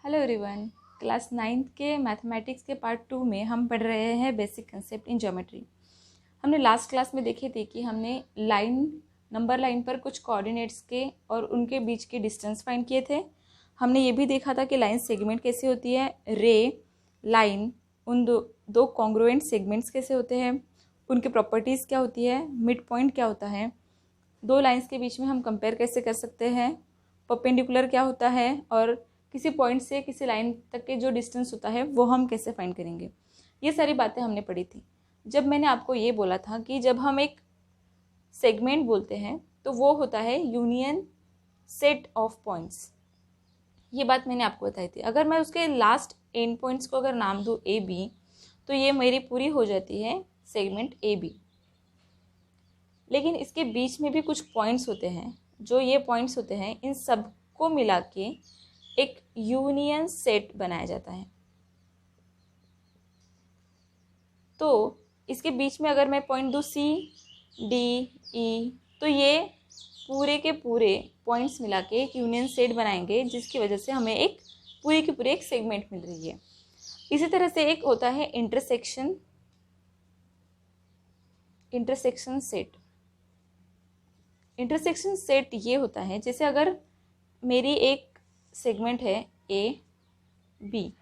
Hello everyone. Class 9th के mathematics के part 2 में हम पढ़ रहे हैं बेसिक कंसेप्ट इन ज्योमेट्री। हमने लास्ट क्लास में देखे थे कि हमने नंबर लाइन पर कुछ कोऑर्डिनेट्स के और उनके बीच के डिस्टेंस फाइंड किए थे। हमने ये भी देखा था कि लाइन सेगमेंट कैसे होती है, रे लाइन उन दो कॉन्ग्रुएंट सेगमेंट्स कैसे होते हैं, उनकी प्रॉपर्टीज़ क्या होती है, मिड पॉइंट क्या होता है, दो लाइंस के बीच में हम कंपेयर कैसे कर सकते हैं, परपेंडिकुलर क्या होता है और किसी पॉइंट से किसी लाइन तक के जो डिस्टेंस होता है वो हम कैसे फाइंड करेंगे। ये सारी बातें हमने पढ़ी थी। जब मैंने आपको ये बोला था कि जब हम एक सेगमेंट बोलते हैं तो वो होता है यूनियन सेट ऑफ पॉइंट्स। ये बात मैंने आपको बताई थी। अगर मैं उसके लास्ट एंड पॉइंट्स को अगर नाम दूँ ए बी तो ये मेरी पूरी हो जाती है सेगमेंट ए बी। लेकिन इसके बीच में भी कुछ पॉइंट्स होते हैं। जो ये पॉइंट्स होते हैं इन सब को मिला के एक यूनियन सेट बनाया जाता है। तो इसके बीच में अगर मैं पॉइंट दूँ सी डी ई तो ये पूरे के पूरे पॉइंट्स मिला के एक यूनियन सेट बनाएंगे, जिसकी वजह से हमें एक पूरी की पूरी एक सेगमेंट मिल रही है। इसी तरह से एक होता है इंटरसेक्शन सेट। इंटरसेक्शन सेट ये होता है जैसे अगर मेरी एक सेगमेंट है ए बी,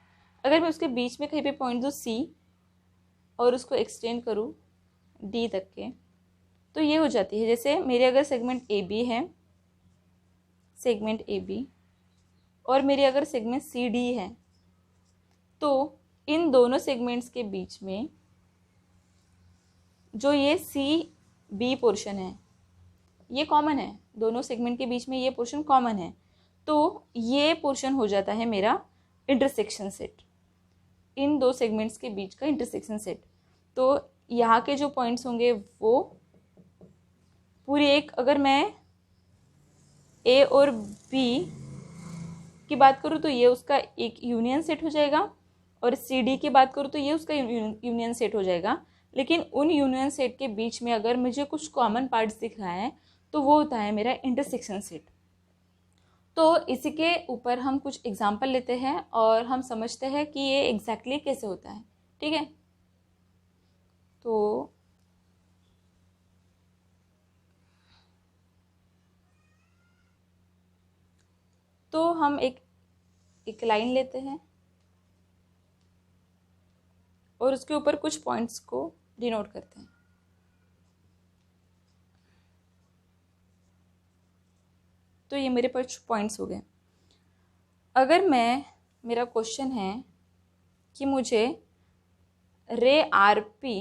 अगर मैं उसके बीच में कहीं पे पॉइंट दूँ सी और उसको एक्सटेंड करूँ डी तक के तो ये हो जाती है। जैसे मेरे अगर सेगमेंट ए बी है, सेगमेंट ए बी, और मेरी अगर सेगमेंट सी डी है तो इन दोनों सेगमेंट्स के बीच में जो ये सी बी पोर्शन है ये कॉमन है। दोनों सेगमेंट के बीच में ये पोर्शन कॉमन है, तो ये पोर्शन हो जाता है मेरा इंटरसेक्शन सेट, इन दो सेगमेंट्स के बीच का इंटरसेक्शन सेट। तो यहाँ के जो पॉइंट्स होंगे वो पूरी एक, अगर मैं ए और बी की बात करूँ तो ये उसका एक यूनियन सेट हो जाएगा, और सी डी की बात करूँ तो ये उसका यूनियन सेट हो जाएगा। लेकिन उन यूनियन सेट के बीच में अगर मुझे कुछ कॉमन पार्ट्स दिख रहा है तो वो होता है मेरा इंटरसेक्शन सेट। तो इसी के ऊपर हम कुछ एग्जाम्पल लेते हैं और हम समझते हैं कि ये एग्जैक्टली कैसे होता है। ठीक है, तो हम एक लाइन लेते हैं और उसके ऊपर कुछ पॉइंट्स को डिनोट करते हैं। तो ये मेरे पास पॉइंट्स हो गए। अगर मेरा क्वेश्चन है कि मुझे रे आर पी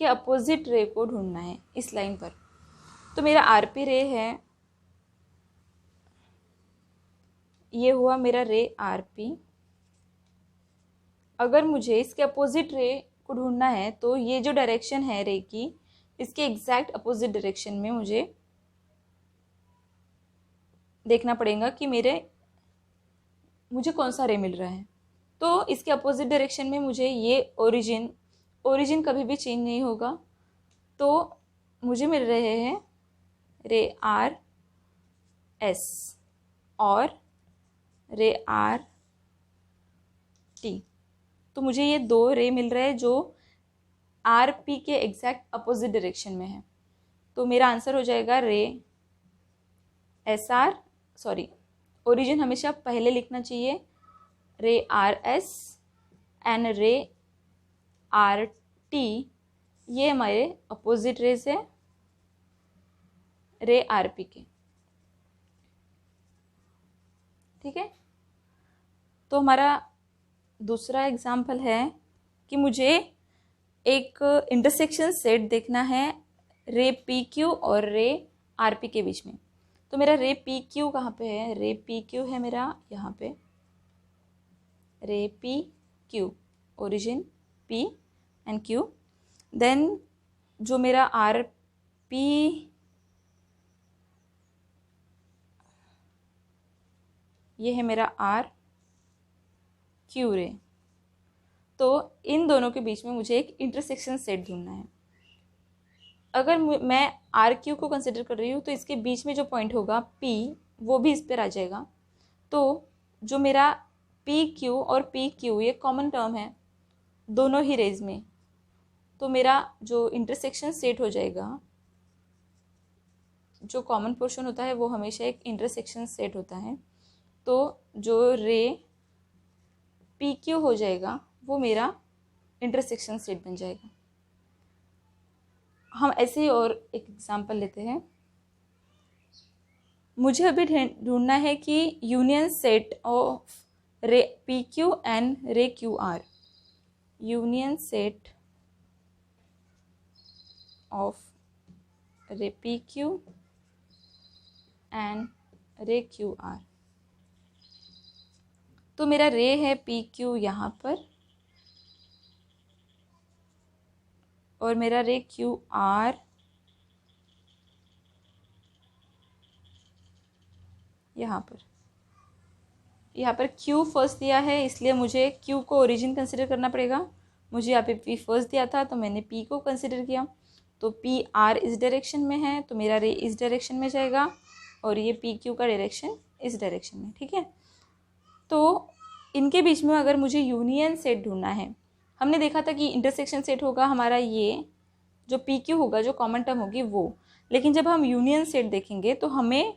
के अपोजिट रे को ढूंढना है इस लाइन पर, तो मेरा आर पी रे है, ये हुआ मेरा रे आर पी। अगर मुझे इसके अपोजिट रे को ढूंढना है तो ये जो डायरेक्शन है रे की, इसके एग्जैक्ट अपोजिट डायरेक्शन में मुझे देखना पड़ेगा कि मुझे कौन सा रे मिल रहा है। तो इसके अपोजिट डायरेक्शन में मुझे ये ओरिजिन कभी भी चेंज नहीं होगा, तो मुझे मिल रहे हैं रे आर एस और रे आर टी। तो मुझे ये दो रे मिल रहे हैं जो आर पी के एग्जैक्ट अपोजिट डायरेक्शन में है। तो मेरा आंसर हो जाएगा रे एस आर, सॉरी ओरिजिन हमेशा पहले लिखना चाहिए, रे आर एस एंड रे आर टी, ये हमारे अपोजिट रेज है रे आर पी के। ठीक है, तो हमारा दूसरा एग्जाम्पल है कि मुझे एक इंटरसेक्शन सेट देखना है रे पी क्यू और रे आर पी के बीच में। तो मेरा रे पी क्यू कहाँ पे है? रे पी क्यू है मेरा यहाँ पे, ray P Q, origin P and Q. Then जो मेरा आर पी, ये है मेरा आर क्यू रे। तो इन दोनों के बीच में मुझे एक इंटरसेक्शन सेट ढूंढना है। अगर मैं आर क्यू को कंसिडर कर रही हूँ तो इसके बीच में जो पॉइंट होगा पी, वो भी इस पर आ जाएगा। तो जो मेरा पी क्यू और पी क्यू ये कॉमन टर्म है दोनों ही रेज में, तो मेरा जो इंटरसेक्शन सेट हो जाएगा, जो कॉमन पोर्शन होता है वो हमेशा एक इंटरसेक्शन सेट होता है, तो जो रे पी क्यू हो जाएगा वो मेरा इंटरसेक्शन सेट बन जाएगा। हम ऐसे ही और एक एग्जांपल लेते हैं। मुझे अभी ढूंढना है कि union set of ray P Q and ray Q R, union set of ray P Q and ray Q R. तो मेरा रे है पी क्यू यहाँ पर और मेरा रे क्यू आर यहाँ पर। यहाँ पर Q फर्स्ट दिया है इसलिए मुझे Q को ओरिजिन कंसिडर करना पड़ेगा। मुझे यहाँ पे P फर्स्ट दिया था तो मैंने P को कंसिडर किया, तो P R इस डायरेक्शन में है तो मेरा रे इस डायरेक्शन में जाएगा और ये P Q का डायरेक्शन इस डायरेक्शन में। ठीक है, तो इनके बीच में अगर मुझे यूनियन सेट ढूंढना है, हमने देखा था कि इंटरसेक्शन सेट होगा हमारा ये जो पी क्यू होगा, जो कॉमन टर्म होगी वो, लेकिन जब हम यूनियन सेट देखेंगे तो हमें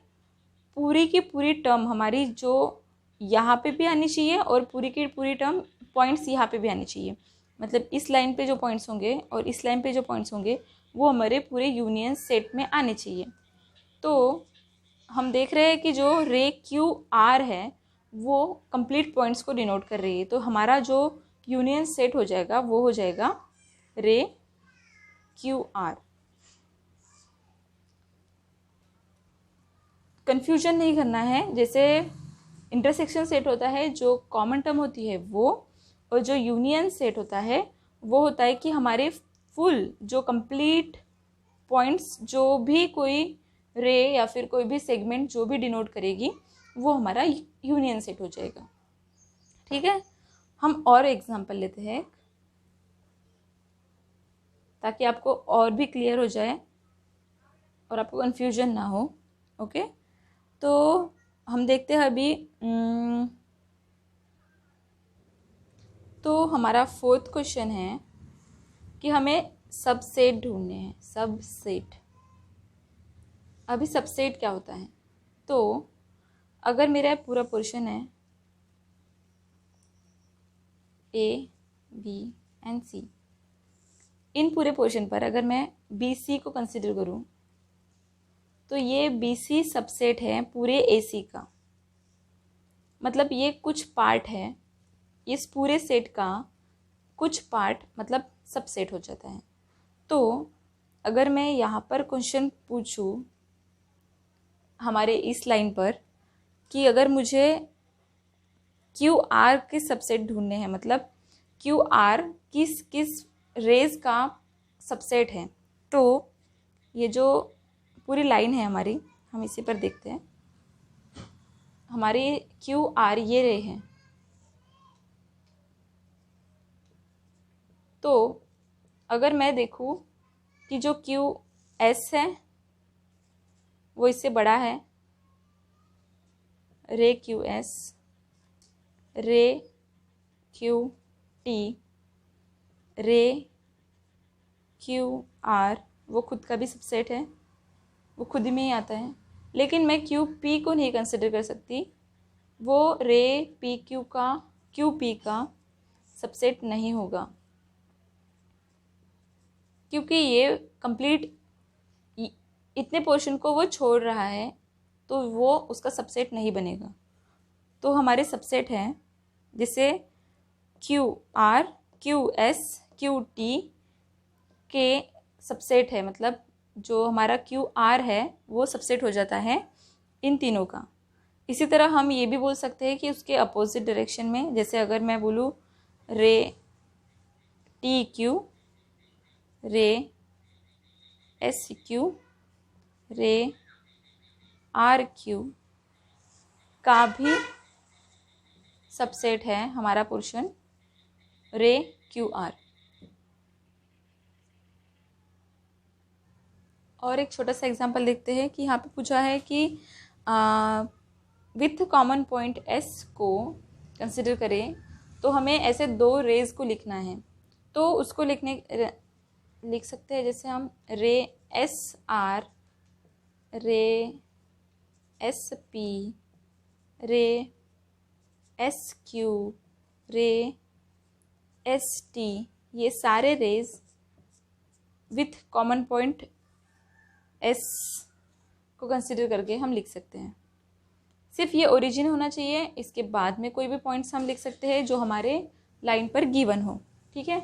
पूरी की पूरी टर्म हमारी जो यहाँ पे भी आनी चाहिए और पूरी की पूरी टर्म पॉइंट्स यहाँ पे भी आनी चाहिए। मतलब इस लाइन पे जो पॉइंट्स होंगे और इस लाइन पे जो पॉइंट्स होंगे वो हमारे पूरे यूनियन सेट में आने चाहिए। तो हम देख रहे हैं कि जो रे क्यू आर है वो कंप्लीट पॉइंट्स को डिनोट कर रही है, तो हमारा जो यूनियन सेट हो जाएगा वो हो जाएगा रे क्यू आर। कन्फ्यूजन नहीं करना है, जैसे इंटरसेक्शन सेट होता है जो कॉमन टर्म होती है वो, और जो यूनियन सेट होता है वो होता है कि हमारे फुल जो कंप्लीट पॉइंट्स जो भी कोई रे या फिर कोई भी सेगमेंट जो भी डिनोट करेगी वो हमारा यूनियन सेट हो जाएगा। ठीक है, हम और एग्जांपल लेते हैं ताकि आपको और भी क्लियर हो जाए और आपको कन्फ्यूजन ना हो। ओके, तो हम देखते हैं अभी। तो हमारा फोर्थ क्वेश्चन है कि हमें सबसेट ढूंढने हैं। सबसेट, अभी सबसेट क्या होता है? तो अगर मेरा पूरा पोर्शन है ए बी एंड सी, इन पूरे पोर्शन पर अगर मैं बी सी को कंसिडर करूं तो ये बी सी सबसेट है पूरे ए सी का। मतलब ये कुछ पार्ट है, इस पूरे सेट का कुछ पार्ट मतलब सबसेट हो जाता है। तो अगर मैं यहाँ पर क्वेश्चन पूछूं हमारे इस लाइन पर कि अगर मुझे क्यू आर के सबसेट ढूंढने हैं, मतलब क्यू आर किस किस रेज का सबसेट है, तो ये जो पूरी लाइन है हमारी, हम इसी पर देखते हैं। हमारी क्यू आर ये रे है, तो अगर मैं देखूं कि जो क्यू एस है वो इससे बड़ा है, रे क्यू एस, रे क्यू टी, रे क्यू आर वो खुद का भी सबसेट है, वो खुद में ही आता है। लेकिन मैं क्यू पी को नहीं कंसिडर कर सकती, वो रे पी क्यू का क्यू पी का सबसेट नहीं होगा, क्योंकि ये कंप्लीट इतने पोर्शन को वो छोड़ रहा है, तो वो उसका सबसेट नहीं बनेगा। तो हमारे सबसेट हैं जिसे Q R, Q S, Q T के सबसेट है, मतलब जो हमारा क्यू आर है वो सबसेट हो जाता है इन तीनों का। इसी तरह हम ये भी बोल सकते हैं कि उसके अपोजिट डायरेक्शन में, जैसे अगर मैं बोलूँ रे T Q, ray S Q, रे आर क्यू का भी सबसेट है हमारा पोर्शन रे क्यू आर। और एक छोटा सा एग्जांपल देखते हैं कि यहाँ पे पूछा है कि विथ कॉमन पॉइंट एस को कंसिडर करें तो हमें ऐसे दो रेज को लिखना है। तो उसको लिख सकते हैं जैसे हम ray S R, ray S P, ray S Q, ray S T, ये सारे rays with common point S को कंसिडर करके हम लिख सकते हैं। सिर्फ ये ओरिजिन होना चाहिए, इसके बाद में कोई भी पॉइंट्स हम लिख सकते हैं जो हमारे लाइन पर गिवन हो। ठीक है।